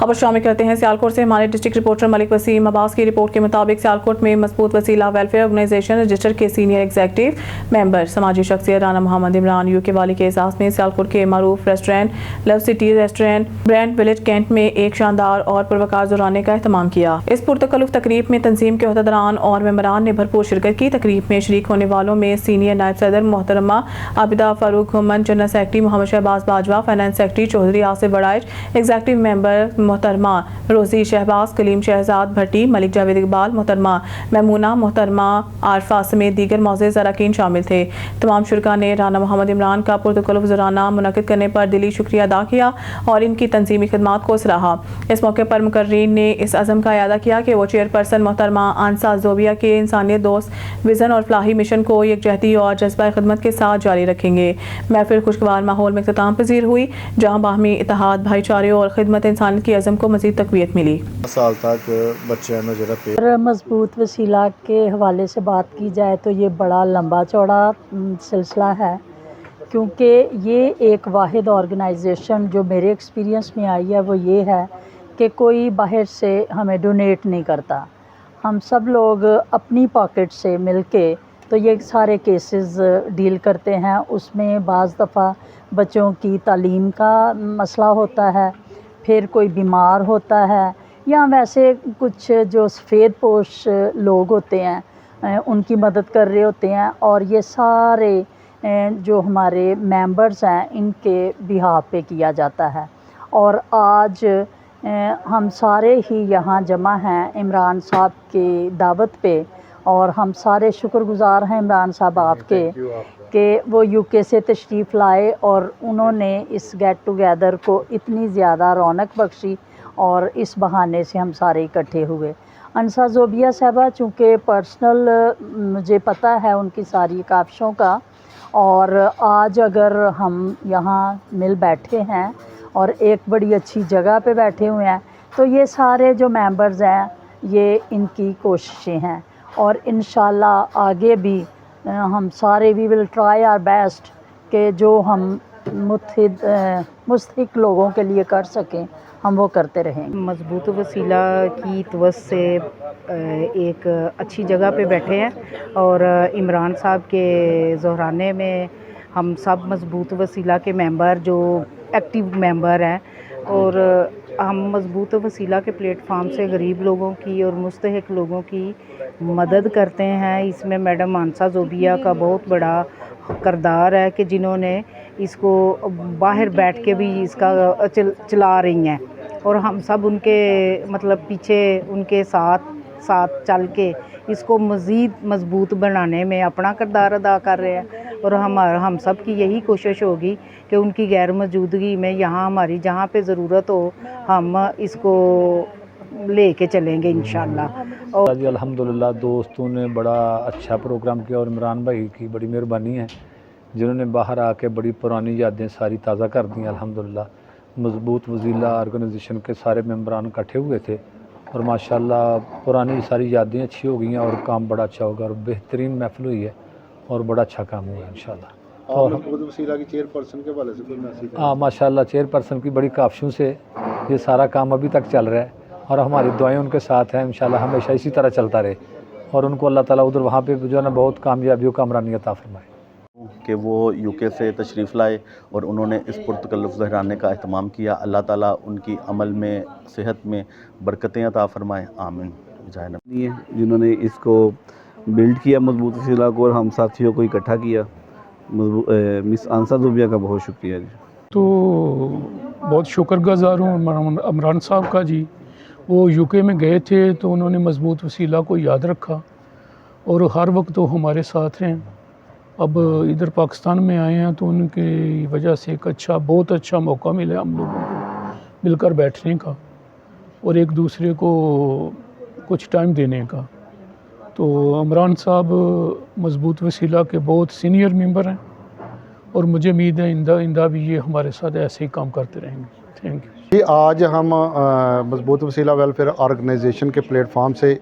खबर शामिल करते हैं सियालकोट से। हमारे डिस्ट्रिक्ट रिपोर्टर मलिक वसीम अब्बास की रिपोर्ट के मुताबिक सियालकोट में मजबूत वसीला वेलफेयर ऑर्गेनाइजेशन रजिस्टर के सीनियर एग्जीक्यूटिव मेंबर समाजी शख्सियत राना मोहम्मद इमरान यू के वाली के एजाज़ में सियालकोट के मारूफ restaurant Love City restaurant Brand Village cantt में एक शानदार और पुरवकार ज़ोराने का एहतमाम किया। इस पुरतकल्लुफ़ तकरीब में तंजीम के अहदेदारान और मेंबरान ने भरपूर शिरकत की। तकरीब में शरीक होने वालों में सीनियर नायब सदर मोहतरमा आबिदा फारूक हुमन, general secretary Mohammad Shahbaz Bajwa, finance secretary Chaudhry Asif Baraich, executive member मोहतरमा रोजी शहबाज, कलीम शहजाद भट्टी, मलिक जावेद इकबाल, मोहतरमा महमूना, मोहतरमा आरफा समेत दीगर मौजूद अरकान शामिल थे। तमाम शुरका ने राना मोहम्मद इमरान का पुरतकल्लुफ़ ज़ोराना मुनक़िद करने पर दिली शुक्रिया अदा किया और इनकी तंजीमी खिदमात को सराहा। इस मौके पर मुकर्रीन ने इस अज़म का अदा किया कि वो चेयरपर्सन मोहतरमा आंसा ज़ोबिया के इंसानियत दोस्त विज़न और फलाही मिशन को यकजहती और जज्बा खिदमत के साथ जारी रखेंगे। महफिल खुशगवार माहौल में इख्तिताम पजीर हुई, जहाँ बाहमी इत्तेहाद, भाईचारे और खिदमत इंसानियत की अज़म को मज़ीद तक़वियत मिली। साल तक बच्चों में जरा मजबूत वसीला के हवाले से बात की जाए तो ये बड़ा लंबा चौड़ा सिलसिला है, क्योंकि ये एक वाहिद ऑर्गेनाइजेशन जो मेरे एक्सपीरियंस में आई है वो ये है कि कोई बाहर से हमें डोनेट नहीं करता। हम सब लोग अपनी पॉकेट से मिलके तो ये सारे केसेस डील करते हैं। उसमें बाज़ दफ़ा बच्चों की तालीम का मसला होता है, फिर कोई बीमार होता है, या वैसे कुछ जो सफ़ेद पोश लोग होते हैं उनकी मदद कर रहे होते हैं, और ये सारे जो हमारे मेंबर्स हैं इनके बिहाफ पे किया जाता है। और आज हम सारे ही यहाँ जमा हैं इमरान साहब की दावत पे, और हम सारे शुक्रगुज़ार हैं इमरान साहब आपके कि वो यूके से तशरीफ़ लाए और उन्होंने इस गेट टुगेदर को इतनी ज़्यादा रौनक बख्शी, और इस बहाने से हम सारे इकट्ठे हुए। अंसा ज़ोबिया साहबा चूँकि पर्सनल मुझे पता है उनकी सारी काविशों का, और आज अगर हम यहाँ मिल बैठे हैं और एक बड़ी अच्छी जगह पे बैठे हुए हैं तो ये सारे जो मेंबर्स हैं ये इनकी कोशिशें हैं, और इंशाल्लाह आगे भी हम सारे we will try our best कि जो हम मुस्तहिक लोगों के लिए कर सकें हम वो करते रहें। मजबूत वसीला की तवस से एक अच्छी जगह पे बैठे हैं, और इमरान साहब के ज़ोहराने में हम सब मजबूत वसीला के मेंबर जो एक्टिव मेंबर हैं, और हम मजबूत वसीला के प्लेटफार्म से गरीब लोगों की और मुस्तहिक लोगों की मदद करते हैं। इसमें मैडम आंसा ज़ोबिया का बहुत बड़ा किरदार है कि जिन्होंने इसको बाहर बैठ के भी इसका चला रही हैं, और हम सब उनके मतलब पीछे उनके साथ चल के इसको मज़ीद मजबूत बनाने में अपना किरदार अदा कर रहे हैं। और हम सब की यही कोशिश होगी कि उनकी गैर मौजूदगी में यहाँ हमारी जहाँ पे ज़रूरत हो हम इसको लेके चलेंगे इंशाल्लाह। और जी अल्हम्दुलिल्लाह दोस्तों ने बड़ा अच्छा प्रोग्राम किया, और इमरान भाई की बड़ी मेहरबानी है जिन्होंने बाहर आके बड़ी पुरानी यादें सारी ताज़ा कर दी। अल्हम्दुलिल्लाह मजबूत वसीला ऑर्गेनाइजेशन के सारे मेंबरान इकट्ठे हुए थे, और माशाल्लाह पुरानी सारी यादें अच्छी हो गई हैं, और काम बड़ा अच्छा होगा, और बेहतरीन महफिल हुई है और बड़ा अच्छा काम हुआ है इंशाल्लाह। और वसीला की चेयरपर्सन के वाले से कोई मैसेज? हाँ माशाल्लाह चेयरपर्सन की बड़ी काविशों से ये सारा काम अभी तक चल रहा है, और हमारी दुआएं उनके साथ हैं इंशाल्लाह, हमेशा इसी तरह चलता रहे, और उनको अल्लाह ताला उधर वहाँ पे जो है ना बहुत कामयाबियों का अमरानी अता फरमाए। कि वो यूके से तशरीफ़ लाए और उन्होंने इस पुरतकल्लुफ़ ज़हराने का अहतमाम किया। अल्लाह ताला उनकी अमल में सेहत में बरकतें अता फरमाए, आमीन। जिन्होंने इसको बिल्ड किया मजबूत वसीला को, और हम साथियों को इकट्ठा किया, मिस आंसा ज़ोबिया का बहुत शुक्रिया जी। तो बहुत शुक्रगुज़ार हूँ इमरान साहब का जी। वो यूके में गए थे तो उन्होंने मजबूत वसीला को याद रखा, और हर वक्त तो हमारे साथ हैं। अब इधर पाकिस्तान में आए हैं तो उनकी वजह से एक बहुत अच्छा मौका मिला हम लोगों को मिलकर बैठने का और एक दूसरे को कुछ टाइम देने का। तो इमरान साहब मजबूत वसीला के बहुत सीनियर मेंबर हैं, और मुझे उम्मीद है इंदा भी ये हमारे साथ ऐसे ही काम करते रहेंगे। Thank you. आज हम मजबूत वसीला वेलफेयर ऑर्गेनाइजेशन के प्लेटफार्म से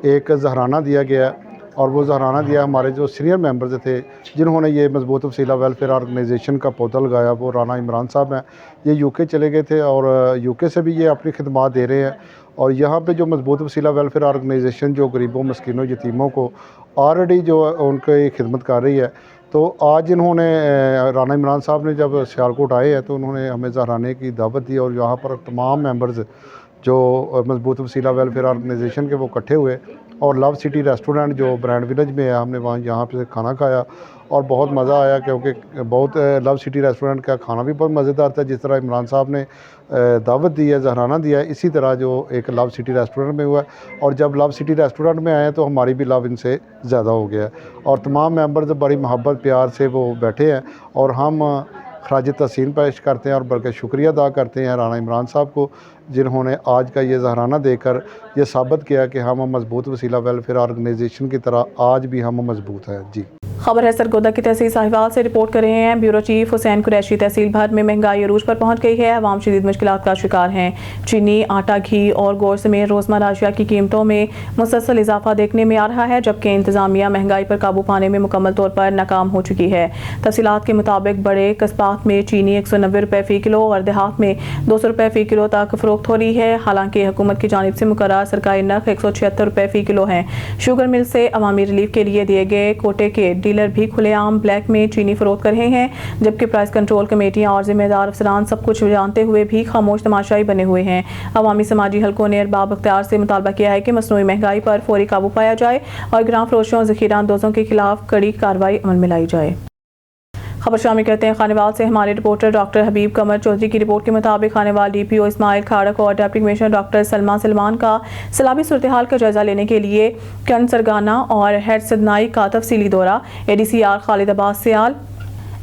एक ज़हराना दिया गया और वो जहराना दिया। हमारे जो सीनियर मेंबर्स थे जिन्होंने ये मजबूत वसीला वेलफेयर ऑर्गेनाइजेशन का पौधा लगाया वो राना इमरान साहब हैं। ये यूके चले गए थे और यूके से भी ये अपनी खिदमत दे रहे हैं। और यहाँ पे जो मजबूत वसीला वेलफेयर ऑर्गेनाइजेशन जो गरीबों मस्किनों यतीमों को ऑलरेडी जो उनकी खिदमत कर रही है, तो आज इन्होंने राना इमरान साहब ने जब सियालकोट आए हैं तो उन्होंने हमें जहराने की दावत दी और यहाँ पर तमाम मेंबर्स जो मजबूत वसीला वेलफेयर ऑर्गेनाइजेशन के वो इकट्ठे हुए और लव सिटी रेस्टोरेंट जो ब्रांड विलेज में है हमने वहाँ यहाँ पे खाना खाया और बहुत मज़ा आया, क्योंकि बहुत लव सिटी रेस्टोरेंट का खाना भी बहुत मज़ेदार था। जिस तरह इमरान साहब ने दावत दी है, जहराना दिया है, इसी तरह जो एक लव सिटी रेस्टोरेंट में हुआ है। और जब लव सिटी रेस्टोरेंट में आए तो हमारी भी लव इनसे ज़्यादा हो गया है और तमाम मेंबर्स बड़ी मोहब्बत प्यार से वो बैठे हैं और हम खराज तहसीन पेश करते हैं और बल्कि शुक्रिया अदा करते हैं राना इमरान साहब को, जिन्होंने आज का ये जहराना देकर ये साबित किया कि हम मजबूत वसीला वेलफेयर ऑर्गेनाइजेशन की तरह आज भी हम मजबूत हैं। जी, खबर है सरगोदा की तहसील साहिवाल से रिपोर्ट कर रहे हैं ब्यूरो चीफ हुसैन कुरैशी। तहसील भर में महंगाई अरूज पर पहुंच गई है, अवाम शदीद मुश्किलात का शिकार हैं। चीनी, आटा, घी और गोश्त समेत रोज़मर्रा अशिया की कीमतों में मुसलसल इजाफा देखने में आ रहा है, जबकि इंतजामिया महंगाई पर काबू पाने में मुकम्मल तौर पर नाकाम हो चुकी है। तफसीलात के मुताबिक बड़े कस्बात में चीनी 190 रुपये फ़ी किलो और देहात में 200 रुपये फ़ी किलो तक फ़रोख्त हो रही है। हालांकि हुकूमत की जानिब से मुकर्रर सरकारी नर्ख 176 रुपये फ़ी किलो है। शुगर मिल से अवामी रिलीफ के लिए दिए गए कोटे के डीलर भी खुलेआम ब्लैक में चीनी फरोख्त कर रहे हैं, जबकि प्राइस कंट्रोल कमेटियां और जिम्मेदार अफसरान सब कुछ जानते हुए भी खामोश तमाशाई बने हुए हैं। अवामी समाजी हलकों ने अरबाब अख्तियार से मुतालबा किया है कि मसनूई महंगाई पर फौरी काबू पाया जाए और ग्राम फरोशों ज़ख़ीरा अंदोज़ों के खिलाफ कड़ी कार्रवाई अमल में लाई जाए। खबर शामिल करते हैं खानेवाल से। हमारे रिपोर्टर डॉक्टर हबीब कमर चौधरी की रिपोर्ट के मुताबिक खानेवाल डीपीओ इस्माइल खाड़क और deputy commissioner doctor Salma Salman का सैलाबी सूरत हाल का जायजा लेने के लिए कन सरगाना और हेड सदनाई का तफसीली दौरा। एडीसीआर खालिद अब्बास सियाल,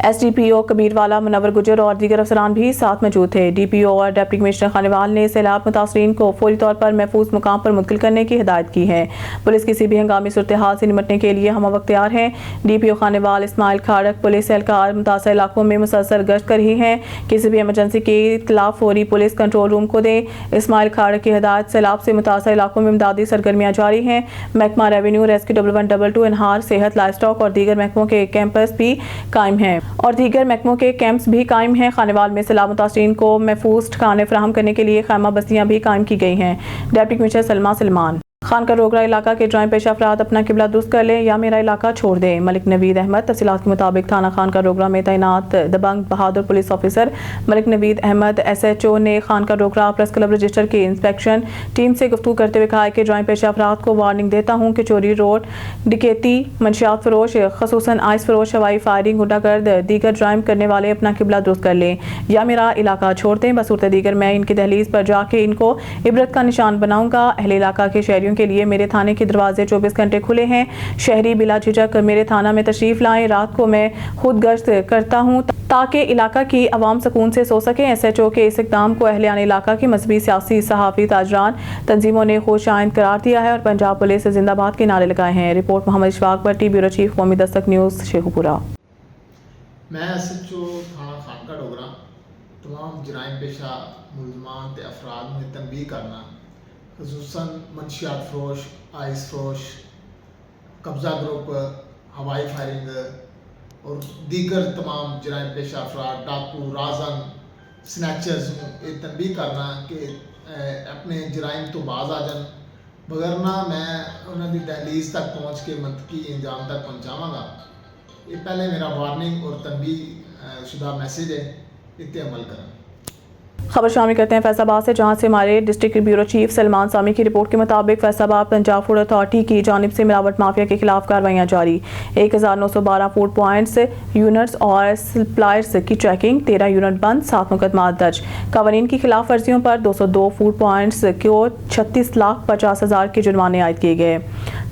एसडीपीओ कबीरवाला, मुनव्वर गुजर और दीगर अफसरान भी साथ मौजूद थे। डीपीओ और डिप्टी कमिश्नर खानेवाल ने सैलाब मुतासरीन को फौरी तौर पर महफूज मुकाम पर मुंतकिल करने की हिदायत की है। पुलिस किसी भी हंगामी सूरत हाल से निपटने के लिए हम अख्तियार हैं। डीपीओ खानेवाल इस्माइल खाड़क पुलिस एहलकार मुतासर इलाकों में मुसलसल गश्त कर रही हैं। किसी भी इमरजेंसी की इत्तला फौरी पुलिस कंट्रोल रूम को दें। इस्माइल खाड़क की हिदायत सैलाब से मुतासर इलाकों में इमदादी सरगर्मियाँ जारी हैं। महकमा रेवेन्यू, रेस्क्यू 1122, इनहार, सेहत, लाइफ स्टॉक और दीगर महकमों के कैंपस भी कायम हैं खानेवाल में सैलाब मुतासरीन को महफूज ठिकाने फराहम करने के लिए खैमा बस्तियां भी कायम की गई हैं। डिप्टी कमिश्नर सलमा सलमान, खान का रोगरा इलाका के ड्राइंग पेशा अफराद अपना किबला दुरुस्त कर लें या मेरा इलाका छोड़ दें। मलिक नवीद अहमद, तफसीलात के मुताबिक थाना खान का रोगरा में तैनात दबंग बहादुर police officer Malik Naveed Ahmed SHO ने खान का रोगरा प्रेस क्लब रजिस्टर की इंस्पेक्शन टीम से गुफ्तगू करते हुए कहा कि ड्राइंग पेशा अफराद को वार्निंग देता हूँ कि चोरी, रोड डकैती, मंशियात फरोश, खसूसन आइस फरोश, हवाई फायरिंग, गुंडागर्द, दीगर ड्राइम करने वाले अपना किबला दुरुस्त कर लें या मेरा इलाका छोड़ दें। बसूरत दीगर मैं इनकी दहलीज पर जाके इनको इबरत का निशान बनाऊंगा। अहले इलाका के शहरियों के लिए मेरे थाने के दरवाजे 24 घंटे खुले हैं। शहरी बिला झिझक मेरे थाना में तशरीफ लाएं। रात को मैं खुद गश्त करता हूं ताकि इलाका की आवाम सुकून से सो सके। SHO के इस इक़दाम को अहले आने इलाका की मजहबी, सियासी, सहाफ़ी, ताजरान तंजीमों ने खुश आइंद करार दिया है और पंजाब पुलिस जिंदाबाद के नारे लगाए हैं। रिपोर्ट मोहम्मद इशफाक भट्टी, ब्यूरो चीफ कौमी दस्तक न्यूज़, शेखुपुरा। मैं SHO थाना खान का डोगरा तमाम जराइम पेशा मुलजमान ते अफराद में तनबीह करना, खसूसन मंशियात फरोश, आइस फरोश, कब्ज़ा ग्रुप, हवाई फायरिंग और दीगर तमाम जराइम पेशा अफराद, डाकू, राजन, स्नैचर्स ये तनबीह करना कि अपने जराइम तो बाज आ जान, वगरना मैं उन्होंने दहलीज तक पहुँच के मंतकी इंजाम तक पहुँचावांगा। ये पहले मेरा वार्निंग और तनबीह शुदा मैसेज है, इत्ते अमल करें। खबर शामिल करते हैं फैसलाबाद से, जहां से हमारे डिस्ट्रिक्ट ब्यूरो चीफ सलमान सामी की रिपोर्ट के मुताबिक फैसलाबाद पंजाब फूड अथॉरिटी की जानिब से मिलावट माफिया के खिलाफ कार्रवाइयां जारी। 1912 फूड पॉइंट्स, यूनिट्स और सप्लायर्स की चेकिंग, 13 यूनिट बंद, 7 मुकदमा दर्ज। कवानीन की खिलाफ वर्जियों पर 202 फूड पॉइंट्स को 36,50,000 के जुर्माने आयद किए गए।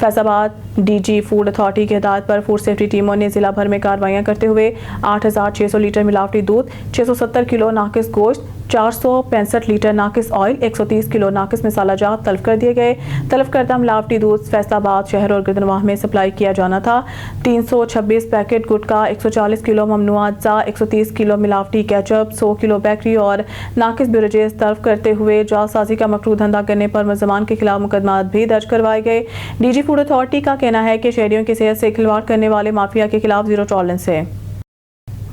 फैसलाबाद DG फूड अथॉरिटी की हिदायत पर फूड सेफ्टी टीमों ने जिला भर में कार्रवाइयां करते हुए 8,600 लीटर मिलावटी दूध, 670 किलो नाकिस गोश्त, 465 लीटर नाकिस ऑयल, 130 किलो नाकिस मसाला जात तलब कर दिए गए। तलब करदा मिलावटी दूध फैसलाबाद शहर और गिरदनवाह में सप्लाई किया जाना था। 326 पैकेट गुटखा, 140 किलो ममनुआ अज्जा, 130 किलो मिलावटी केचप, 100 किलो बेकरी और नाकिस बेवरेजेस तलब करते हुए जालसाजी का मकरूह धंधा करने पर मुलजमान के खिलाफ मुकदमा भी दर्ज करवाए गए। डीजी फूड अथॉरिटी का कहना है कि शहरियों की सेहत से खिलवाड़ करने वाले माफिया के खिलाफ जीरो टॉलरेंस है।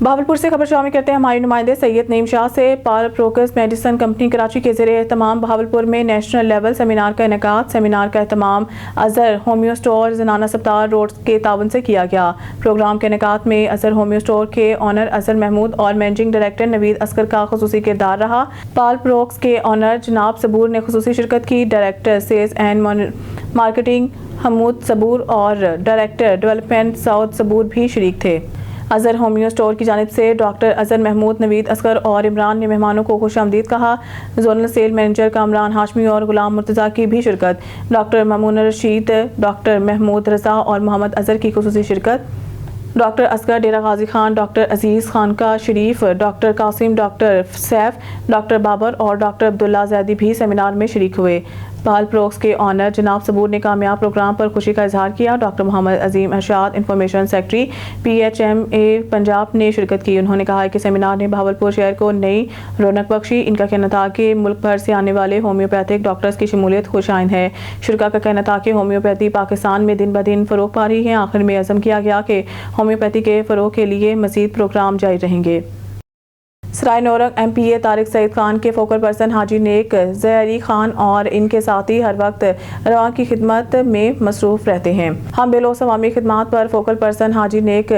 बहावलपुर से खबर शामिल करते हैं हमारे नुमाइंदे सैयद नईम शाह से। पाल प्रोकस मेडिसन कंपनी कराची के ज़रिए एहतमाम बहावलपुर में नेशनल लेवल सेमिनार का इनेकाद। सेमिनार का एहतमाम अजहर होम्यो स्टोर ज़नाना सप्तार रोड के तावन से किया गया। प्रोग्राम के इनेकाद में अजहर होम्यो स्टोर के ऑनर अजहर महमूद और मैनेजिंग डायरेक्टर नवीद असगर का खुसूसी किरदार रहा। पाल प्रोक्स के ऑनर जनाब सबूर ने खुसूसी शिरकत की। Director sales and marketing Hamood Sabur और डायरेक्टर डेवलपमेंट साउद सबूर भी शरीक थे। अजहर होम्यो स्टोर की जानिब से डॉक्टर अजहर महमूद, नवीद असगर और इमरान ने मेहमानों को खुशामदीद कहा। Zonal sale manager Kamran Hashmi और गुलाम मुर्तज़ा की भी शिरकत। डॉक्टर मामून रशीद, डॉक्टर महमूद रज़ा और मोहम्मद अजहर की खुसूसी शिरकत। डॉक्टर असगर डेरा गाजी खान, डॉक्टर अजीज़ खान का Sharif, doctor Qasim, doctor Saif, doctor Babar और डॉक्टर अब्दुल्ला जैदी भी सेमिनार में शरीक हुए। पाल प्रोक्स के ऑनर जनाब सबूर ने कामयाब प्रोग्राम पर खुशी का इजहार किया। Doctor Mohammad Azeem Arshad, information secretary PHMA Punjab ने शिरकत की। उन्होंने कहा कि सेमिनार ने बहावलपुर शहर को नई रौनक बख्शी। इनका कहना था कि मुल्क भर से आने वाले होम्योपैथिक डॉक्टर्स की शमूलियत खुशाइन है। शुरा का कहना था कि होम्योपैथी पाकिस्तान में दिन ब दिन फ़रोग पा रही है। आखिर में अज़म किया गया कि होम्योपैथी के फ़रोग के लिए मज़ीद प्रोग्राम जारी रहेंगे। सराय नौरंग MPA तारिक सईद खान के फोकल पर्सन हाजी नेक ज़ैरी खान और इनके साथी हर वक्त रवा की खिदमत में मसरूफ़ रहते हैं। हम बेलोस अवामी खिदमात पर फोकल पर्सन हाजी नेक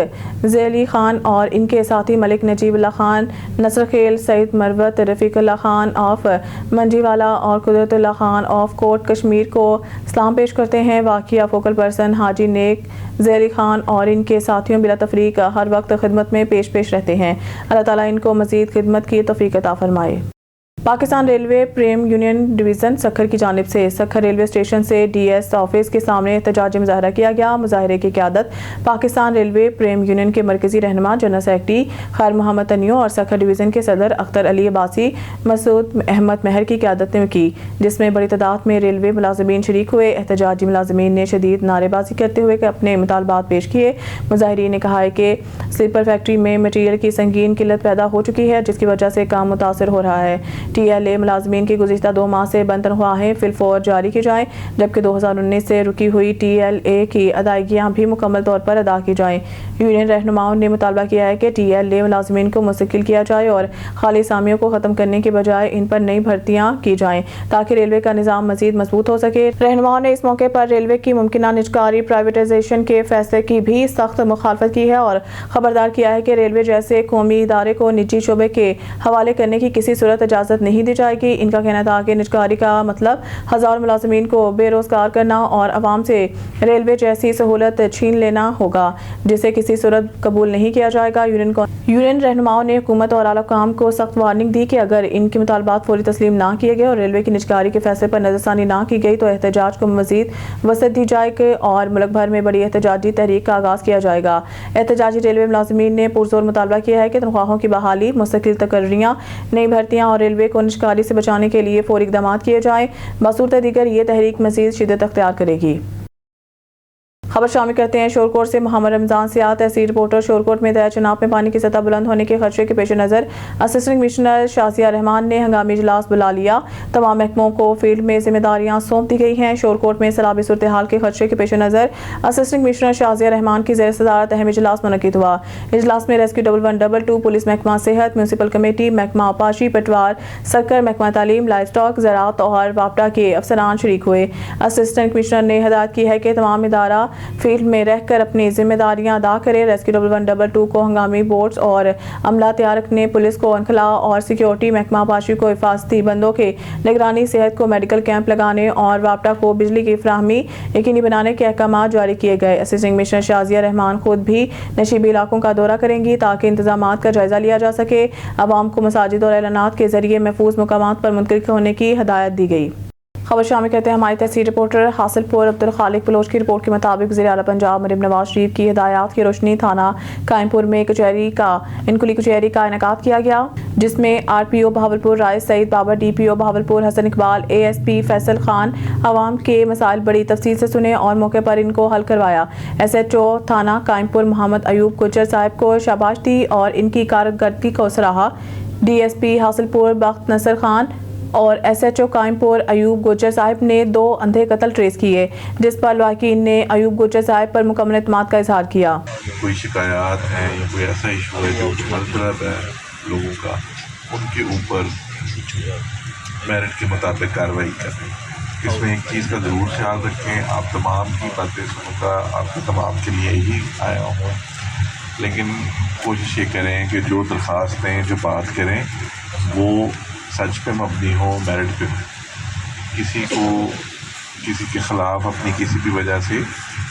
ज़ैरी खान और इनके साथी मलिक नजीबुल्लाह खान, नसर खेल, सईद मरवत, रफ़ीकुल्लाह खान ऑफ मंजीवाला और कुदरतुल्लाह खान ऑफ कोट कश्मीर को सलाम पेश करते हैं। वाक़िया फोकल पर्सन हाजी नेक ज़ैरी खान और इनके साथियों बिला तफरीक हर वक्त खिदमत में पेश रहते हैं। अल्लाह ताला इनको मज़ीद खिदमत की तौफीक अता फरमाए। पाकिस्तान रेलवे प्रेम यूनियन डिवीज़न सखर की जानिब से सखर रेलवे स्टेशन से DS ऑफिस के सामने एहतजाजी मुजाहरा किया गया। मुजाहरे की क़यादत पाकिस्तान रेलवे प्रेम यूनियन के मरकज़ी रहनुमा जनरल सेक्रेटरी खैर मोहम्मद तनियो और सखर डिवीज़न के सदर अख्तर अली अब्बासी मसूद अहमद महर की क़यादत ने की, जिसमें बड़ी तादाद में रेलवे मुलाज़िमीन शरीक हुए। एहतजाजी मुलाज़िमीन ने शदीद नारेबाजी करते हुए अपने मुतालबात पेश किए। मुजाहिरीन ने कहा है कि स्लीपर फैक्ट्री में मटीरियल की संगीन किल्लत पैदा हो चुकी है, जिसकी वजह से काम मुतासर हो रहा है। TLA मुलाजमीन की गुज़िश्ता 2 माह से बंद तनख्वाहें फिलफौर जारी की जाएँ, जबकि 2019 से रुकी हुई TLA की अदायगियाँ भी मुकम्मल तौर पर अदा की जाएँ। यूनियन रहनुमाओं ने मुतालबा किया है कि TLA मुलाजमीन को मुस्तकिल किया जाए और खाली सामियों को ख़त्म करने के बजाय इन पर नई भर्तियाँ की जाएँ ताकि रेलवे का निज़ाम मज़ीद मजबूत हो सके। रहनुमाओं ने इस मौके पर रेलवे की मुमकिना निजकारी प्राइवेटाइजेशन के फैसले की भी सख्त मुखालफत की है और खबरदार किया है कि रेलवे जैसे कौमी इदारे को निजी शोबे के हवाले करने की किसी सूरत इजाज़त नहीं दी जाएगी। इनका कहना था कि निजकारी का मतलब हज़ारों मुलाजमीन को बेरोजगार करना और आवाम से रेलवे जैसी सहूलत छीन लेना होगा, जिसे किसी सूरत कबूल नहीं किया जाएगा। यूनियन रहनुमाओं ने हुकूमत और आला काम को सख्त वार्निंग दी कि अगर इनके मुतालबात फौरी तस्लीम ना किए गए और रेलवे की निजकारी के फैसले पर नजरसानी ना की गई तो एहतजाज को मजीद वसअत दी जाएगी और मुल्क भर में बड़ी एहतजाजी तहरीक का आगाज़ किया जाएगा। एहतजाजी रेलवे मुलाजमीन ने पुरजोर मुतालबा किया है कि तनख्वाहों की बहाली, मुस्तकिल तकर्रियाँ, नई भर्तियाँ और रेलवे को निजकारी से बचाने के लिए फौरी इक़दाम किए जाएँ। बसूरत दीगर ये तहरीक मज़ीद शिद्दत अख्तियार करेगी। खबर शामिल करते हैं शोरकोट से। मोहम्मद रमज़ान सियाह तहसील रिपोर्टर। शोरकोट में दरिया चनाब में पानी की सतह बुलंद होने के खदशे के पेश नज़र असिस्टेंट कमिश्नर शाजिया रहमान ने हंगामी इजलास बुला लिया। तमाम महकमों को फील्ड में जिम्मेदारियां सौंप दी गई हैं। शोरकोट में सैलाबी सूरत हाल के खदशे के पेश नज़र असिस्टेंट कमिश्नर शाजिया रहमान की ज़ेर सदारत अहम इजलास मुनक़िद हुआ। इजलास में रेस्क्यू 1122, पुलिस महकमा सेहत, म्यूनसिपल कमेटी, महकमा आपाशी, पटवार, सक्कर, महकमा तालीम, लाइव स्टॉक, ज़राअत और वापडा के अफसरान शरीक हुए। असिस्टेंट कमिश्नर ने हिदायत की है कि तमाम इदारा फील्ड में रहकर अपनी जिम्मेदारियां अदा करें। रेस्क्यू 1122 को हंगामी बोट्स और अमला तैयार रखने, पुलिस को अनखला और सिक्योरिटी, महकमा पाशी को हिफाजती बंदों के निगरानी, सेहत को मेडिकल कैंप लगाने और वापडा को बिजली की फ्राहमी यकीनी बनाने के अहकाम जारी किए गए। असिस्टेंट कमिश्नर शाजिया रहमान खुद भी नशीबी इलाकों का दौरा करेंगी ताकि इंतजाम का जायजा लिया जा सके। अवाम को मसाजिद और एलानात के जरिए महफूज मुकामात पर मुंतकिल होने की हदायत दी गई। खबर शामिल करते हैं हमारी तहसील रिपोर्टर हासिलपुर अब्दुल खालिक बलोच की रिपोर्ट के मुताबिक वज़ीर आला पंजाब मरीम नवाज शरीफ की हिदायत की रोशनी थाना कायमपुर में इनकुली कचहरी का इनेकाद किया गया, जिसमें RPO बहावलपुर राय सईद बाबर, DPO बहावलपुर हसन इकबाल, ASP फैसल खान आवाम के मसाइल बड़ी तफसील से सुने और मौके पर इनको हल करवाया। SHO थाना कायमपुर मोहम्मद अयूब गुज्जर साहब को शाबाश दी और इनकी कारकर्दगी को सराहा। DSP हासिलपुर बख्त नसर खान और SHO कायमपुर अयूब गुज्जर साहब ने 2 अंधे कत्ल ट्रेस किए, जिस पर लवाकिन ने अयूब गुज्जर साहब पर मुकम्मल एतमाद का इजहार किया। कोई शिकायत है या कोई ऐसा इशू है जो मुस्तरद है लोगों का, उनके ऊपर मेरिट के मुताबिक कार्रवाई करें। इसमें एक चीज़ का ज़रूर ख्याल रखें, आप तमाम की बातें सुनूँगा, आपके तमाम के लिए ही आया हूँ, लेकिन कोशिश ये करें कि जो दरख्वास्तें जो बात करें वो सच पे मबनी हो, मेरिट पे। किसी को किसी के ख़िलाफ़ अपनी किसी भी वजह से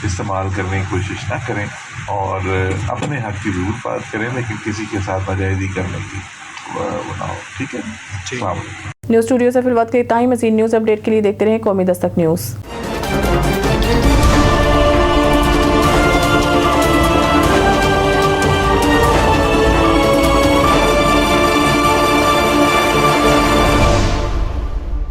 इस्तेमाल करने की कोशिश ना करें और अपने हक़ की ज़रूर बात करें, लेकिन किसी के साथ नाजायज़ी करने की वो ना हो। ठीक है। न्यूज़ स्टूडियो से फिलहाल के इतना ही। मज़ीद न्यूज़ अपडेट के लिए देखते रहें कौमी दस्तक न्यूज़।